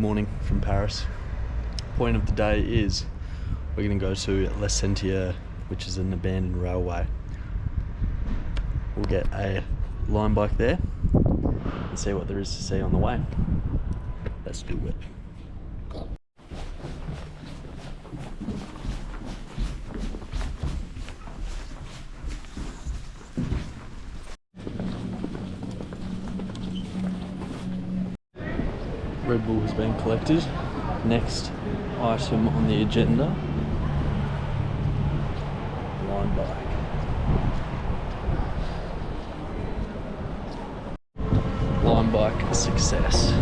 morning from Paris. Point of the day is we're going to go to Les Sentiers, which is an abandoned railway. We'll get a line bike there and see what there is to see on the way. Let's do it. Red Bull has been collected. Next item on the agenda, line bike. Line bike success.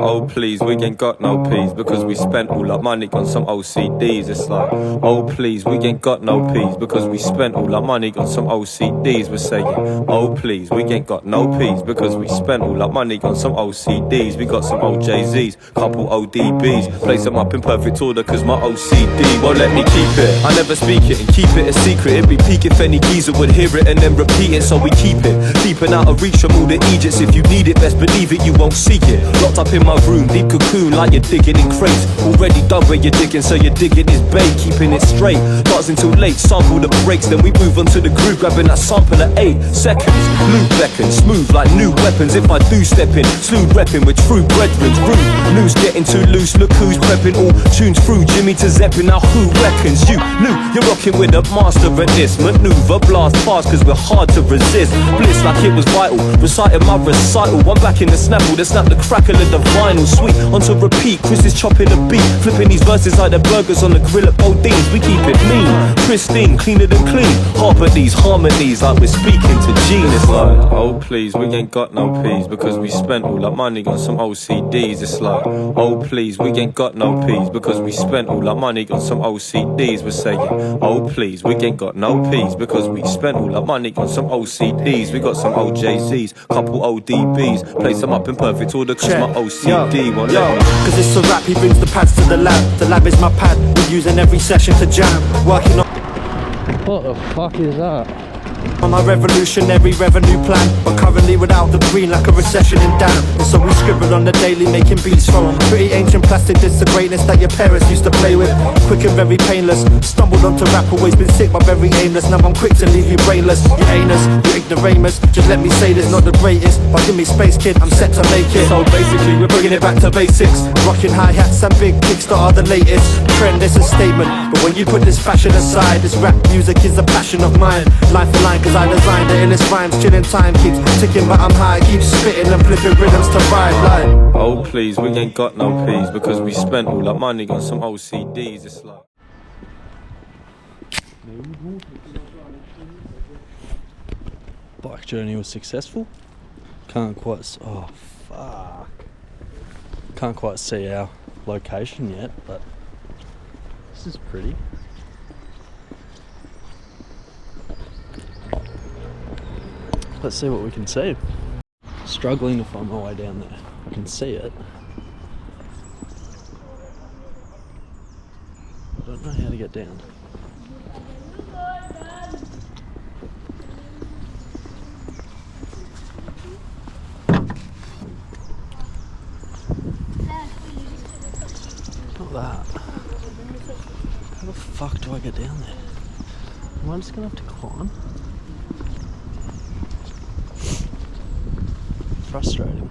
Oh please, we ain't got no peas because we spent all our money on some OCDs. It's like, oh please, we ain't got no peas because we spent all our money on some OCDs. We're saying, oh please, we ain't got no peas because we spent all our money on some OCDs. We got some OJZs, couple ODBs, place them up in perfect order cause my OCD won't let me keep it. I never speak it and keep it a secret. It'd be peak if any geezer would hear it and then repeat it, so we keep it deep and out of reach from all the Egypts. If you need it, best believe it, you won't seek it. Locked up in my room, deep cocoon like you're digging in crates. Already done where you're digging, so you're digging is bait. Keeping it straight, starts until late. Sample the breaks, then we move on to the groove, grabbing that sample at 8 seconds. Loop beckons, smooth like new weapons. If I do step in, slewed repping with true brethren. Rude, loose getting too loose, look who's prepping. All tunes through, Jimmy to Zeppin. Now who reckons you knew you're rocking with a master at this maneuver? Blast fast cause we're hard to resist. Bliss like it was vital, reciting my recital. One back in the snapple, then snap the crackle of the vinyl. Sweet onto repeat, Chris is chopping the beat, flipping these verses like the burgers on the grill at Beaune. We keep it mean, pristine, cleaner than clean. Harp at these harmonies like we're speaking to Gene. It's like, oh please, we ain't got no peas because we spent all our money on some OCDs. It's like, oh please, we ain't got no peas because we spent all our money on some OCDs. We're saying, oh please, we ain't got no peas because we spent all our money on some OCDs. We got some OJZs, couple ODBs, place them up in perfect order cause my OCD won't let me. Cause it's a rap, he brings the pads to the lab. The lab is my pad, we use in every session to jam. Working on What the fuck is that? my revolutionary revenue plan, but currently without the green like a recession in damn. And so we scribble on the daily, making beats from pretty ancient plastic. This the greatness that your parents used to play with. Quick and very painless, stumbled onto rap, always been sick but very aimless. Now I'm quick to leave you brainless. You anus, you ignoramus, just let me say this, not the greatest, but give me space kid, I'm set to make it. So basically we're bringing it back to basics, rocking hi-hats and big kicks that are the latest trend. It's a statement, but when you put this fashion aside, this rap music is a passion of mine. Line for line cause I designed the illest rhymes. Chilling time keeps ticking but I'm high, keep spitting and flipping rhythms to ride like, oh please, we ain't got no peas because we spent all our money on some OCDs. It's like, Bike journey was successful. Can't quite see our location yet, but this is pretty. Let's see what we can see. Struggling to find my way down there. I can see it. I don't know how to get down. Not that. How the fuck do I get down there? Am I just gonna have to climb? Frustrating.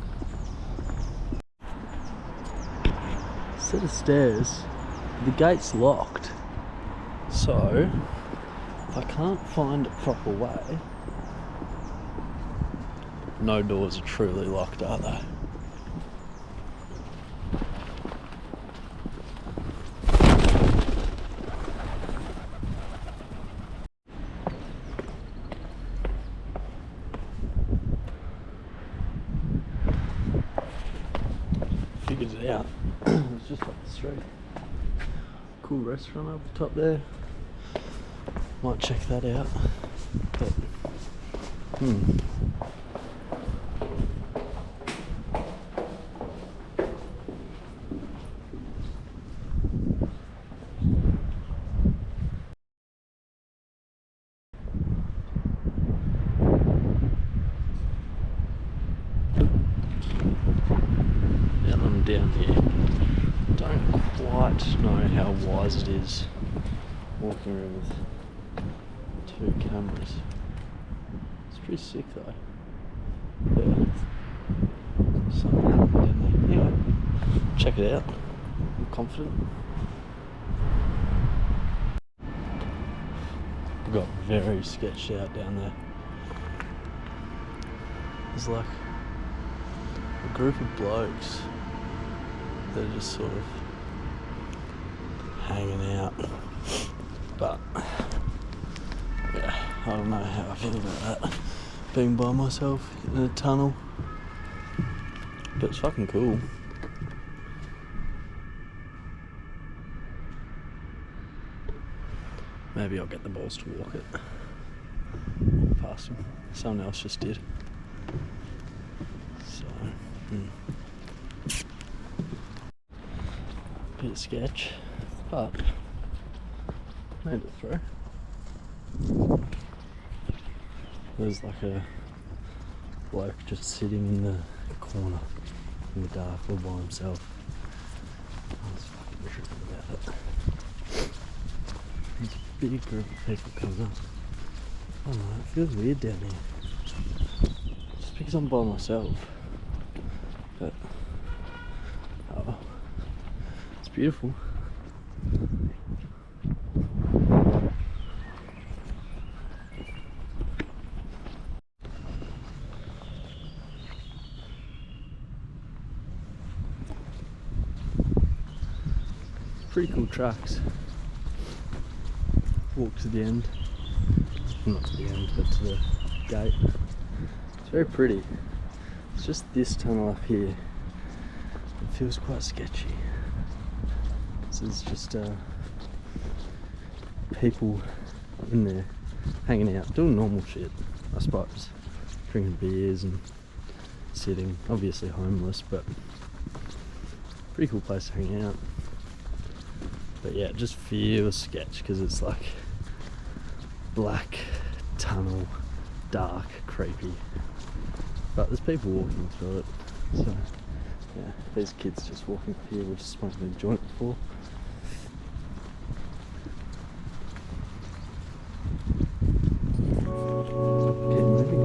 Set of stairs, the gate's locked, so if I can't find a proper way, no doors are truly locked, are they? Figured it out. It's just up the street. Cool restaurant up the top there. Might check that out. But, down here. Don't quite know how wise it is walking around with 2 cameras. It's pretty sick though. Yeah. Something happened down there. Anyway, check it out. I'm confident. We got very sketched out down there. There's like a group of blokes that are just sort of hanging out. But yeah, I don't know how I feel about that. Being by myself in a tunnel. But it's fucking cool. Maybe I'll get the balls to walk it. Past him. Someone else just did. So, bit of sketch, but made it through. There's like a bloke just sitting in the corner in the dark all by himself. I was fucking tripping about it. There's a big group of people coming up. I don't know, it feels weird down here. Just because I'm by myself. But, oh well. It's beautiful. Pretty cool tracks. Walk to the end. Not to the end, but to the gate. It's very pretty. It's just this tunnel up here. It feels quite sketchy. This is just people in there hanging out, doing normal shit, I suppose. Drinking beers and sitting. Obviously homeless, but pretty cool place to hang out. But yeah, it just feels sketch because it's like black tunnel, dark, creepy. But there's people walking through it. So yeah, these kids just walking here were just smoking a joint before. Keep moving.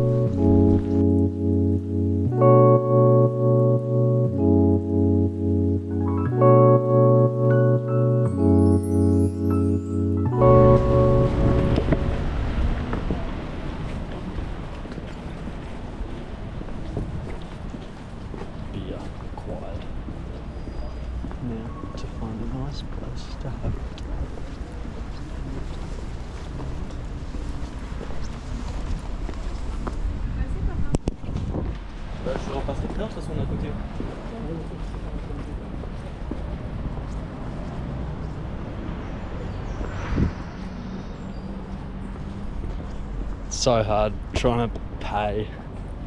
So hard trying to pay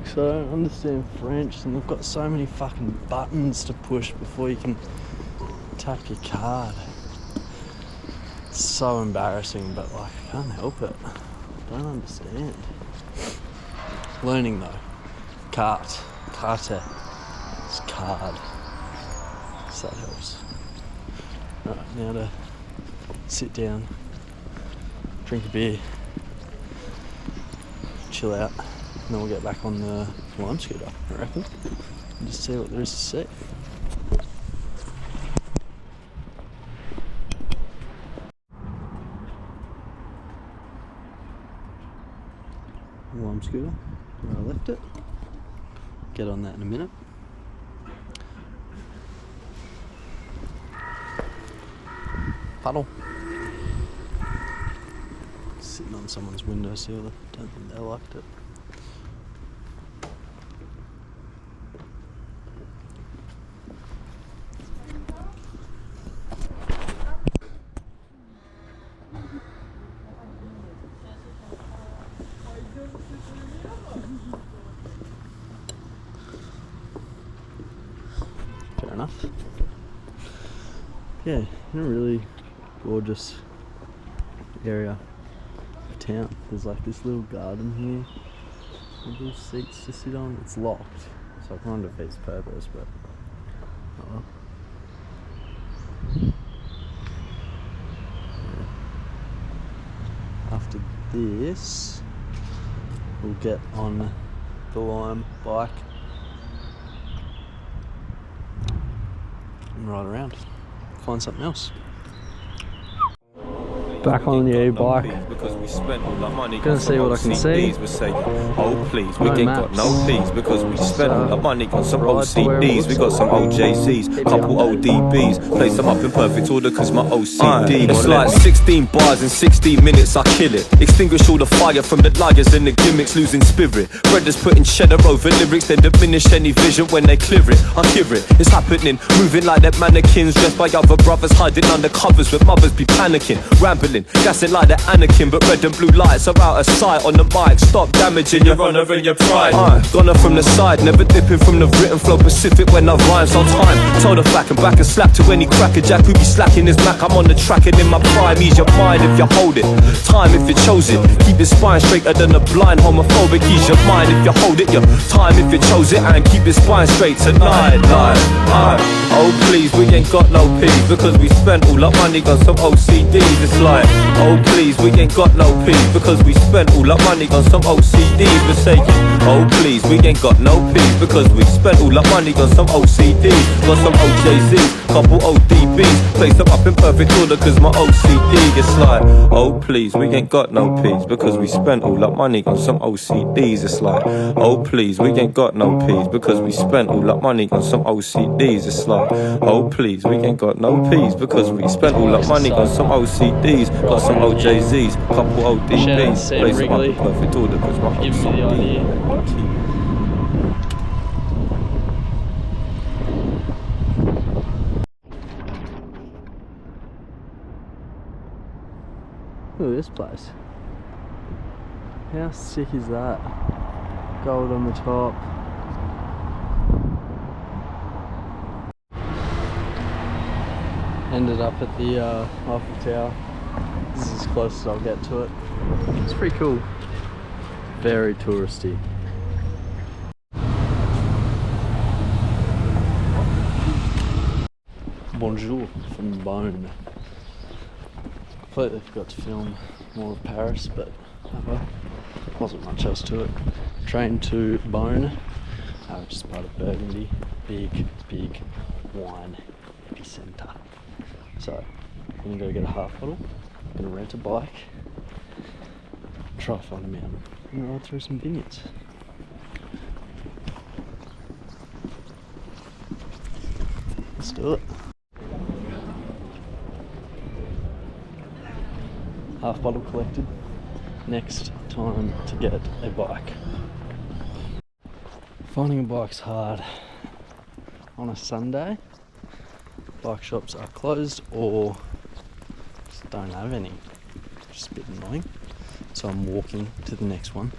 because I don't understand French and they've got so many fucking buttons to push before you can tap your card. It's so embarrassing, but like I can't help it. I don't understand. Learning though. Carte. It's card. So that helps. Right, now to sit down, drink a beer, chill out, and then we'll get back on the lime scooter, I reckon, and just see what there is to see. Lime scooter, where I left it. Get on that in a minute. Puddle. Sitting on someone's windowsill. I don't think they liked it. Fair enough. Yeah, in a really gorgeous area of town. There's like this little garden here with little seats to sit on. It's locked, so it kind of defeats the purpose, but oh well. this, we'll get on the Lime bike and ride around, find something else. Back on the e-bike. Because we spent all our money. Gonna see what I can see. We're saying, oh please, we No ain't got maps. no peas because we spent all our money on some old Ride to where it CDs. We got some old JCs, couple old DBs. Place them up in perfect order cause my OCD. It's like 16 bars in 16 minutes, I kill it. Extinguish all the fire from the liars and the gimmicks, losing spirit. Brothers putting cheddar over lyrics, then diminish any vision when they clear it. I hear it, it's happening. Moving like that mannequins dressed by other brothers, hiding under covers where mothers be panicking. Rambling, gassing like the Anakin, but red and blue lights are out of sight on the mic. Stop damaging your honor and your pride. Gone up from the side, never dipping from the written flow Pacific when I rhyme. So time, told the back and back and slap to any crackerjack who be slacking his Mac. I'm on the track and in my prime. Ease your mind if you hold it, time if you chose it. Keep your spine straighter than a blind homophobic. Ease your mind if you hold it, your time if you chose it. And keep your spine straight tonight. Oh please, we ain't got no peas because we spent all our money on some OCDs. It's like, oh please, we ain't got no peas because we spent all our money on some OCDs. We're saying, oh please, we ain't got no peas because we spent all our money on some OCDs. Got some OJZs, couple ODBs. Place them up in perfect order cause my OCD. It's like, oh please, we ain't got no peas because we spent all our money on some OCDs. It's like, oh please, we ain't got no peas because we spent all our money on some OCDs. It's like, oh please, we ain't got no peas because we spent all our money on some OCDs. Got some OJZs, couple ODBs. Place them up in perfect order cause my Give me the idea. Look at this place. How sick is that? Gold on the top. Ended up at the Eiffel Tower. This is as close as I'll get to it. It's pretty cool. Very touristy. Bonjour from Beaune. Completely forgot to film more of Paris, but well, wasn't much else to it. Train to Beaune, which is part of Burgundy. Big wine epicenter. So, I'm gonna go get a half bottle. I'm gonna rent a bike. Try to find a mountain and ride through some vineyards. Let's do it. Half bottle collected. Next time to get a bike. Finding a bike's hard on a Sunday. Bike shops are closed or just don't have any. Just a bit annoying. So I'm walking to the next one.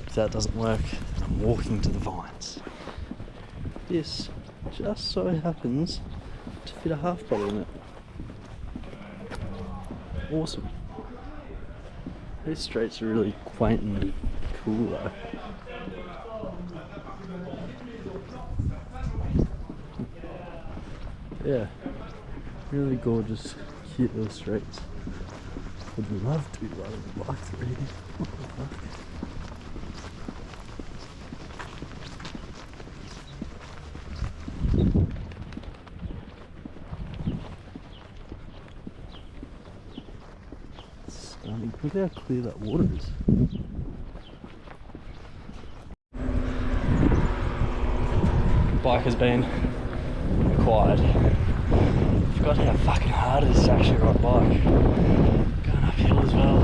If that doesn't work, I'm walking to the Vines. This just so happens to fit a half bottle in it. Awesome. These streets are really quaint and cool though. Yeah, really gorgeous, cute little streets. Would love to be riding a bike through here. What the fuck? Stunning. Look how clear that water is. Bike has been acquired. Forgot how fucking hard it is to actually ride a bike. Going uphill as well.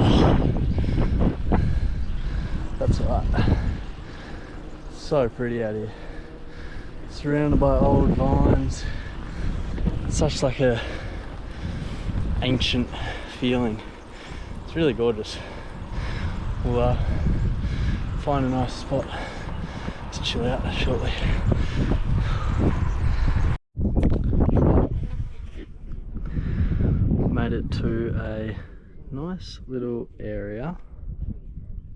That's alright. So pretty out here. Surrounded by old vines. Such like a ancient feeling. It's really gorgeous. We'll find a nice spot to chill out shortly. Made it to a nice little area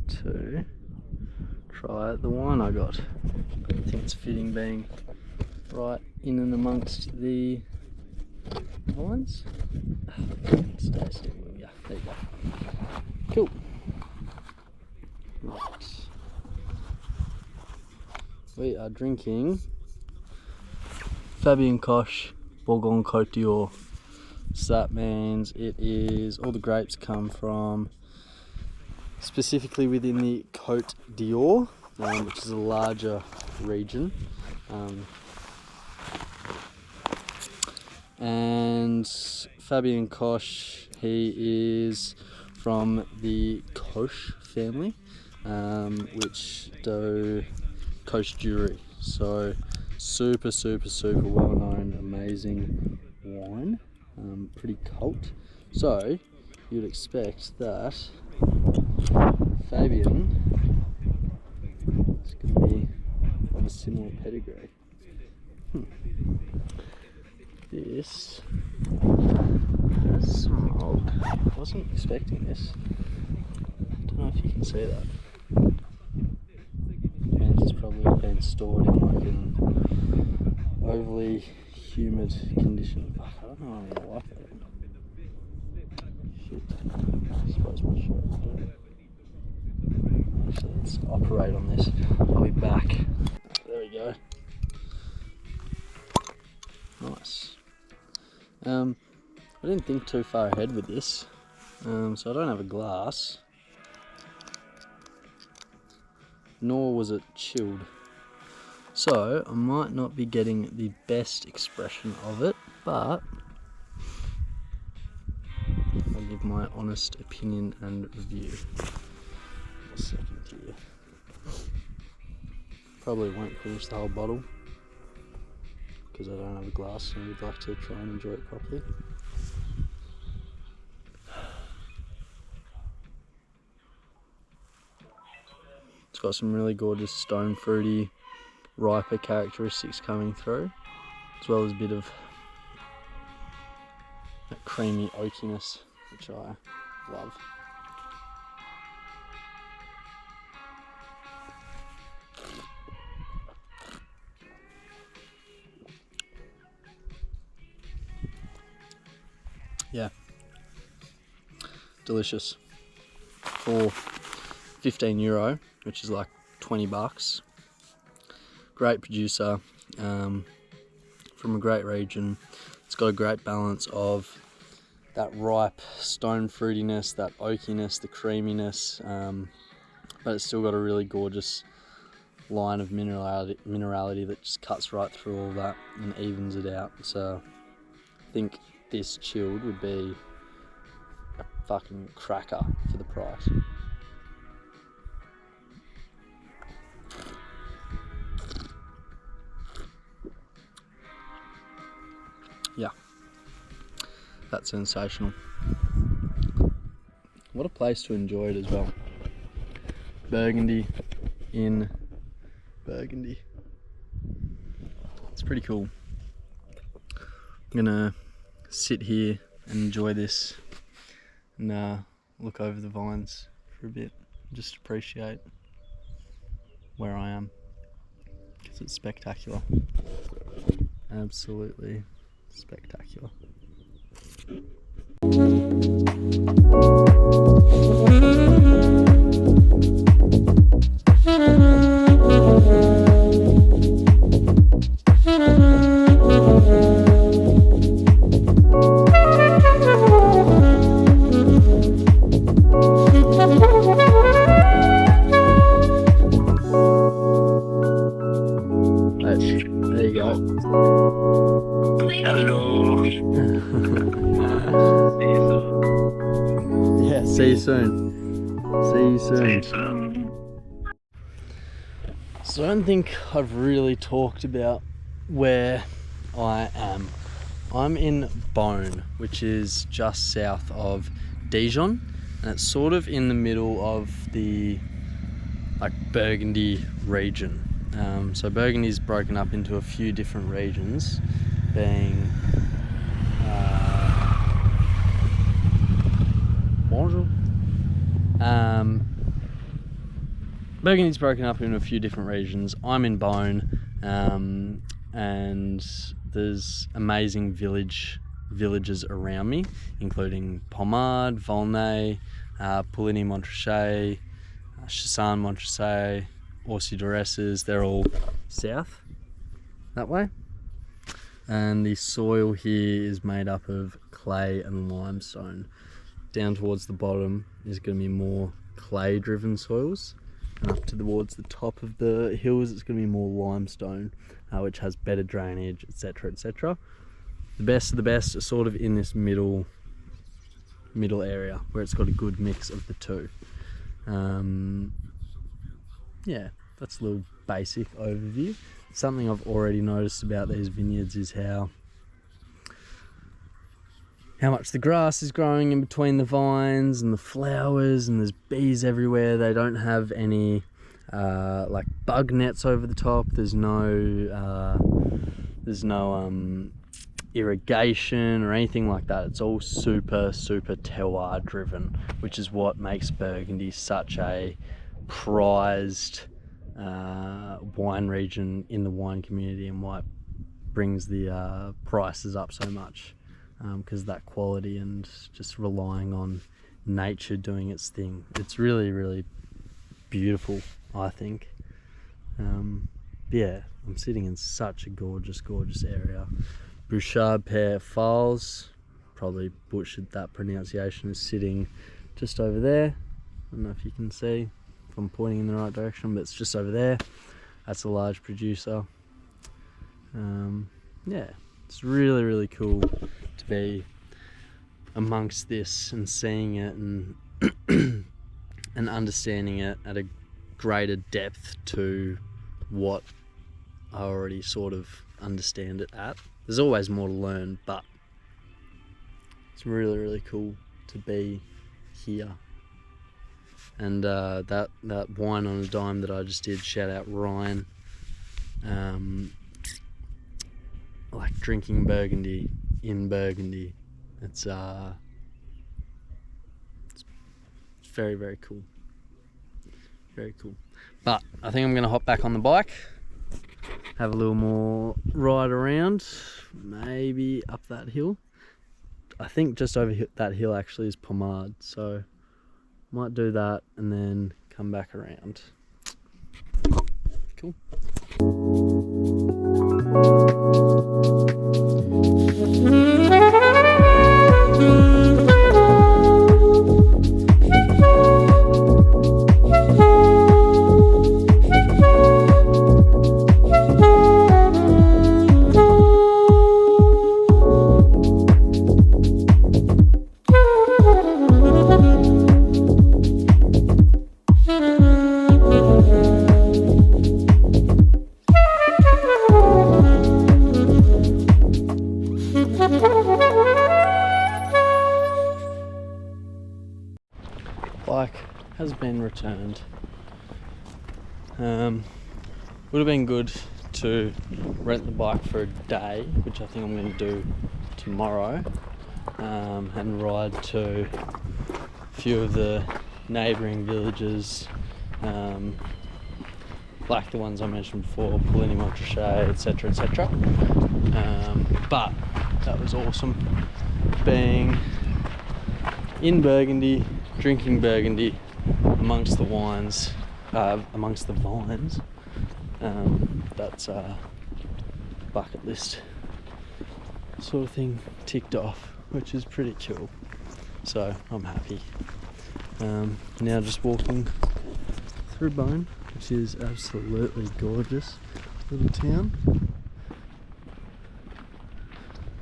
to try the wine I got. I think it's fitting being right in and amongst the vines. Stay still. Yeah, there you go. Cool. We are drinking Fabien Koch Bourgogne Côte d'Or. So that means it is, all the grapes come from specifically within the Côte d'Or, which is a larger region. And Fabien Koch, he is from the Koch family, which do Koch jewelry. So super well known, amazing wine, pretty cult. So you'd expect that Fabien is going to be of a similar pedigree. This has smog. I wasn't expecting this. I don't know if you can see that. And it's probably been stored in like an overly humid condition. Fuck, I don't know how I like that. Shit. I suppose my shirt will do. Actually, let's operate on this. I'll be back. There we go. Nice. I didn't think too far ahead with this, so I don't have a glass, nor was it chilled, so I might not be getting the best expression of it, but I'll give my honest opinion and review. A second here. Probably won't finish the whole bottle because I don't have a glass and we'd like to try and enjoy it properly. It's got some really gorgeous stone fruity, riper characteristics coming through, as well as a bit of that creamy oakiness, which I love. Yeah, delicious. For €15, which is like 20 bucks. Great producer, from a great region. It's got a great balance of that ripe stone fruitiness, that oakiness, the creaminess, but it's still got a really gorgeous line of minerality that just cuts right through all that and evens it out. So I think this chilled would be a fucking cracker for the price. Yeah, that's sensational. What a place to enjoy it as well. Burgundy in Burgundy. It's pretty cool. I'm gonna sit here and enjoy this and look over the vines for a bit, just appreciate where I am, because it's spectacular. Absolutely spectacular. There you go. Hello. Yeah, see you soon. See you soon. So I don't think I've really talked about where I am. I'm in Beaune, which is just south of Dijon, and it's sort of in the middle of the Burgundy region. So Burgundy is broken up into a few different regions, being bonjour. Burgundy's broken up into a few different regions. I'm in Beaune, and there's amazing villages around me, including Pommard, Volnay, Pouligny-Montrachet, Chassagne-Montrachet, Orsi-Duresses. They're all south, that way. And the soil here is made up of clay and limestone. Down towards the bottom is going to be more clay driven soils, and up towards the top of the hills it's going to be more limestone, which has better drainage, etc, etc. The best of the best are sort of in this middle area where it's got a good mix of the two. Yeah, that's a little basic overview. Something I've already noticed about these vineyards is how much the grass is growing in between the vines and the flowers, and there's bees everywhere. They don't have any like bug nets over the top. There's no irrigation or anything like that. It's all super terroir driven, which is what makes Burgundy such a prized wine region in the wine community, and why it brings the prices up so much, because of that quality and just relying on nature doing its thing. It's really beautiful, I think. Yeah, I'm sitting in such a gorgeous area. Bouchard Père Falls, probably butchered that pronunciation, is sitting just over there. I don't know if you can see if I'm pointing in the right direction, but it's just over there. That's a large producer. Yeah, it's really cool to be amongst this and seeing it and and understanding it at a greater depth to what I already sort of understand it at. There's always more to learn, but it's really cool to be here. And that wine on a dime that I just did, shout out Ryan, like drinking Burgundy in Burgundy. It's very cool, very cool. But I think I'm gonna hop back on the bike, have a little more ride around, maybe up that hill. I think just over that hill actually is Pommard, so might do that and then come back around. Cool. Bike has been returned. Would have been good to rent the bike for a day, which I think I'm going to do tomorrow, and ride to a few of the neighbouring villages, like the ones I mentioned before, Pouligny Montrachet, etc, etc. But that was awesome, being in Burgundy, drinking Burgundy amongst the wines, amongst the vines. That's a bucket list sort of thing ticked off, which is pretty cool. So I'm happy. Now just walking through Beaune, which is absolutely gorgeous little town.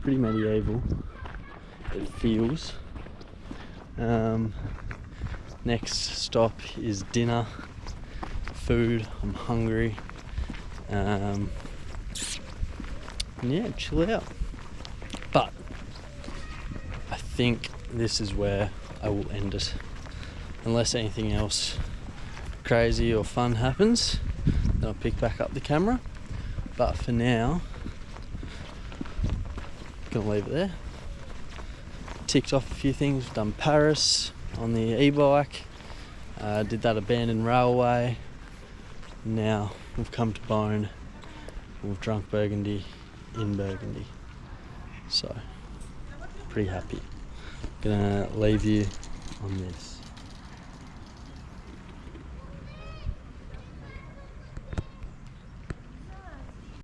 Pretty medieval, it feels. Next stop is dinner, food. I'm hungry. Yeah, chill out. But I think this is where I will end it, unless anything else crazy or fun happens. Then I'll pick back up the camera. But for now, gonna leave it there. Ticked off a few things. We've done Paris on the e-bike, did that abandoned railway. Now we've come to Beaune, we've drunk Burgundy in Burgundy, so pretty happy. Gonna leave you on this.